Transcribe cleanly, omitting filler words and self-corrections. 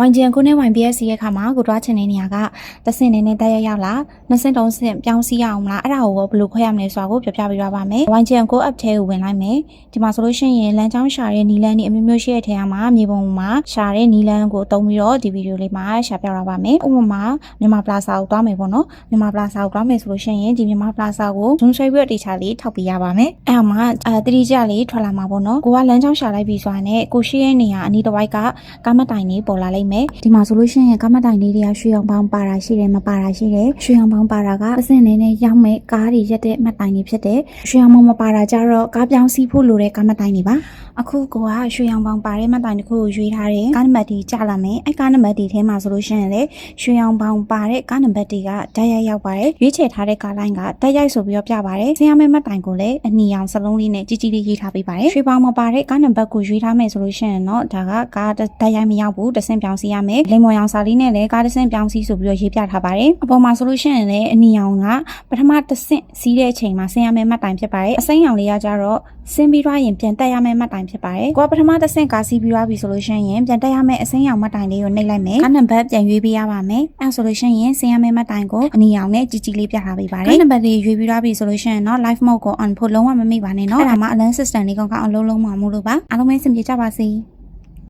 ဝိုင်ဂျန်ကိုနဲ့ YBS ရဲ့ခါမှာကိုတွားချင်တဲ့နေရာကတဆင့်နေတက်ရောက်လာနှစ်ဆင့်သုံးဆင့်ပြောင်းစီးရအောင်လားအဲ့ဒါကိုဘယ်လိုခွဲရမလဲဆိုတာကိုပြောပြပေးပါမယ်။ ဝိုင်ဂျန်ကို app ထဲကိုဝင်လိုက်မယ်။ဒီမှာဆိုလို့ရှိရင်လမ်းကြောင်းရှာတဲ့နီလန်းဒီအမျိုးမျိုးရှိတဲ့ထဲမှာမြေပုံမှာရှာတဲ့နီလန်းကိုတုံးပြီးတော့ဒီဗီဒီယိုလေးမှာရှာပြပါမယ်။ဥပမာမြန်မာပလာဇာကိုတွားမယ်ပေါ့နော်။မြန်မာပလာဇာကိုတွားမယ်ဆိုလို့ရှိရင်ဒီမြန်မာပလာဇာကို zoom ဆွဲပြီးတော့တေချာလေးထောက်ပြရပါမယ်။အဲ့ဒါမှာတတိကျလေးထွက်လာမှာပေါ့နော်။ကိုကလမ်းကြောင်းရှာလိုက်ပြီးဆိုတာနဲ့ကိုရှိရဲ့နေရာအနီးတစ်ဝိုက်ကကားမတိုင်လေးပေါ်လာလိမ့်မယ်။ဒီမှာဆိုလို့ရှိရင်ကားမတိုင်လေးတွေကရွှေရောင်ပေါင်းပါတာရှိတယ်မပါတာရှိတယ်။ရွှေရောင်ပေါင်းပါတာကအစင်းနေနဲ့ရောက်မဲ့ကားတွေရက်တဲ့မှတ်တိုင်တွေဖြစ်တယ်။ရွှေရောင်ပေါင်းမပါတာကြတော့ကားပြောင်းစီးဖို့လိုတဲ့ကားမှတ်တိုင်တွေပါ။အခုကိုကရွှေရောင်ပေါင်းပါတဲ့မှတ်တိုင်တစ်ခုကိုရွေးထားတယ်။ကားနံပါတ်တွေကြာလာမယ်။အဲ့ကားနံပါတ်တွေထဲမှာဆိုလို့ရှိရင်လေရွှေရောင်ပေါင်းပါတဲ့ကားနံပါတ်တွေကဓာတ်ရိုက်ရောက်ပါတယ်။ရွေးချယ်ထားတဲ့ကားလိုင်းကဓာတ်ရိုက်ဆိုပြီးတော့ပြပါတယ်။ဆင်းရမယ့်မှတ်တိုင်ကိုလည်းအနီရောင်စလုံးလေးနဲ့ကြီးကြီးလေးရေးထားပေးပါတယ်။ရွှေပေါင်းမပါတဲ့ကားနံပါတ်ကိုရွေးထားမယ်ဆိုလို့ရှိရင်တော့ဒါကကားဓာတ်ရိုက်မရောက်ဘူး။တစ်ဆင့်ပြောင်းစီးရမယ်။လိမ်မော်ရောင်စာလေးနဲ့လည်းကားတစ်ဆင့်ပြောင်းစီးဆိုပြီးတော့ရေးပြထားပါတယ်။အပေါ်မှာဆိုလို့ရှိရင်လည်းအနီရောင်ကပထမတစ်ဆင့်စီးတဲ့အချိန်မှာဆင်းရမယ့်မှတ်တိုင်ဖြစ်ပါတယ်။အစိမ်းရောင်လေးကကြတော့ဆင်းပြီးတော့ရင်ပြန်တက်ရမယ့်မှတ်တိုင်ဖြစ်ပါတယ်။ကိုကပထမတစ်ဆင့်ကားစီးပြီးသွားပြီဆိုလို့ရှိရင်ပြန်တက်ရမယ့်အစိမ်းရောင်မှတ်တိုင်လေးကိုနှိပ်လိုက်မယ်။ကားနံပါတ်ပြန်ရွေးပေးရပါမယ်။အဲဆိုလို့ရှိရင်ဆင်းရမယ့်မှတ်တိုင်ကိုအနီရောင်နဲ့ကြီးကြီးလေးပြထားပေးပါတယ်။ကားနံပါတ်လေးရွေးပြီးသွားပြီဆိုလို့ရှိရင်တော့ live mode ကို on ဖို့လုံးဝမမိပါနဲ့နော်။အဲ့ဒါမှ alarm system လေးကောင်းကောင်းအလုံးလုံးမှမလို့ပါ။အားလုံးပဲစင်ပြေကြပါစေ။